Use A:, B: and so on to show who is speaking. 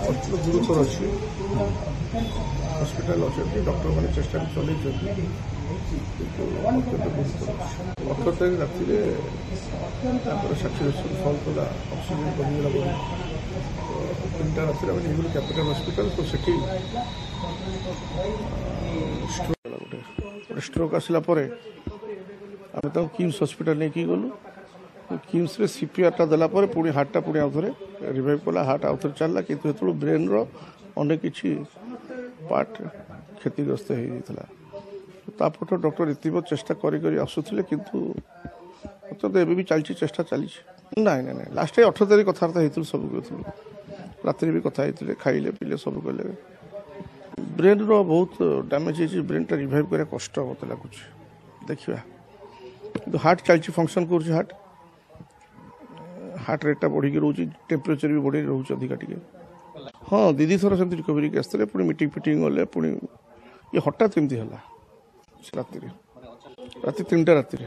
A: गुरुतर अच्छी हस्पिटाल अच्छे डॉक्टर मैंने चेष्टा चल अत्यंत गुरुतर 18 तारीख राति 60 फल कला ऑक्सीजन कमीगला बोली तो 3टा राति आम कैपिटल हस्पिटाल तो सेठी स्ट्रोक आसला आम तो किम्स हस्पिटाल नहीं गलु किम्स रे सीपीआर टा देला परे पुणी हार्ट टा पुणी आउथरे रिवाइव कला हार्ट आउथरे चलला किंतु हेतु ब्रेन रो अनेक किछि पार्ट क्षतिग्रस्त हो जाता तापट डॉक्टर इतिम चेष्टा करी आसुले किंतु अत्यंत एवं भी चलती चेष्टा चली ना ना ना लास्ट 18 तारीख कथबार्ता होती सब कहूँ रात भी कथा होते खाइले पीले सब कले ब्रेन रो बहुत डैमेज हो ब्रेन टा रिवाइव करा कष्ट मत लगुच देखा तो हार्ट चलती फंक्शन कर हार्ट रेटा बढ़ी रोचे टेम्परेचर भी बढ़ी रोचे अधिका टे हाँ दीदी थर से रिकवरी के आसते पुणी मीटिंग फिटिंग गले पुणी ये हठात केमती है राति 3टा राति